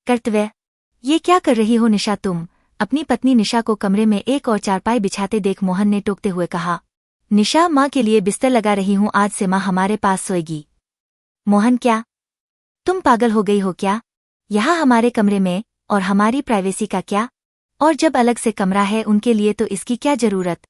कर्तव्य। ये क्या कर रही हो निशा तुम? अपनी पत्नी निशा को कमरे में एक और चारपाई बिछाते देख मोहन ने टोकते हुए कहा। निशा, माँ के लिए बिस्तर लगा रही हूँ, आज से माँ हमारे पास सोएगी। मोहन, क्या तुम पागल हो गई हो क्या? यहाँ हमारे कमरे में, और हमारी प्राइवेसी का क्या? और जब अलग से कमरा है उनके लिए तो इसकी क्या जरूरत?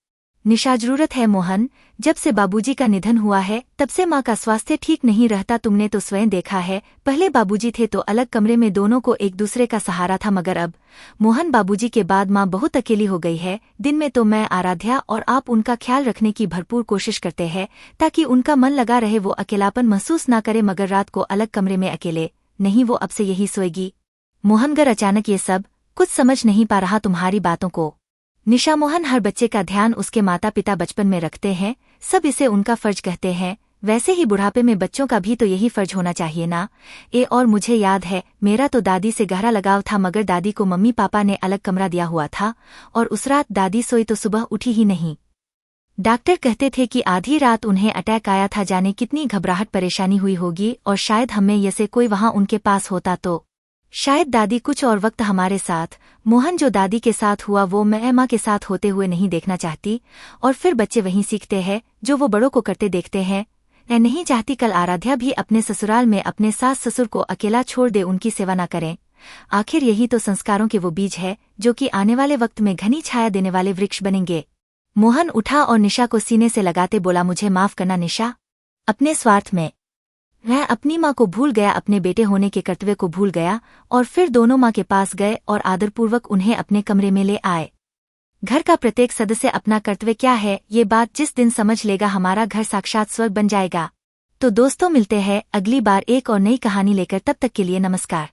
निशा, जरूरत है मोहन। जब से बाबूजी का निधन हुआ है तब से माँ का स्वास्थ्य ठीक नहीं रहता, तुमने तो स्वयं देखा है। पहले बाबूजी थे तो अलग कमरे में दोनों को एक दूसरे का सहारा था, मगर अब मोहन बाबूजी के बाद माँ बहुत अकेली हो गई है। दिन में तो मैं, आराध्या और आप उनका ख्याल रखने की भरपूर कोशिश करते हैं ताकि उनका मन लगा रहे, वो अकेलापन महसूस ना करे, मगर रात को अलग कमरे में अकेले नहीं, वो अब से यही सोएगी। मोहनगर अचानक ये सब कुछ समझ नहीं पा रहा तुम्हारी बातों को। निशा, मोहन, हर बच्चे का ध्यान उसके माता पिता बचपन में रखते हैं, सब इसे उनका फर्ज कहते हैं, वैसे ही बुढ़ापे में बच्चों का भी तो यही फर्ज होना चाहिए ना। और मुझे याद है, मेरा तो दादी से गहरा लगाव था, मगर दादी को मम्मी पापा ने अलग कमरा दिया हुआ था और उस रात दादी सोई तो सुबह उठी ही नहीं। डॉक्टर कहते थे कि आधी रात उन्हें अटैक आया था, जाने कितनी घबराहट परेशानी हुई होगी, और शायद हम में से कोई वहां उनके पास होता तो शायद दादी कुछ और वक्त हमारे साथ। मोहन, जो दादी के साथ हुआ वो मैं माँ के साथ होते हुए नहीं देखना चाहती, और फिर बच्चे वहीं सीखते हैं जो वो बड़ों को करते देखते हैं। मैं नहीं चाहती कल आराध्या भी अपने ससुराल में अपने सास ससुर को अकेला छोड़ दे, उनकी सेवा न करें। आखिर यही तो संस्कारों के वो बीज है जो कि आने वाले वक्त में घनी छाया देने वाले वृक्ष बनेंगे। मोहन उठा और निशा को सीने से लगाते बोला, मुझे माफ करना निशा, अपने स्वार्थ में मैं अपनी माँ को भूल गया, अपने बेटे होने के कर्तव्य को भूल गया। और फिर दोनों माँ के पास गए और आदरपूर्वक उन्हें अपने कमरे में ले आए। घर का प्रत्येक सदस्य अपना कर्तव्य क्या है, ये बात जिस दिन समझ लेगा हमारा घर साक्षात स्वर्ग बन जाएगा। तो दोस्तों, मिलते हैं अगली बार एक और नई कहानी लेकर, तब तक के लिए नमस्कार।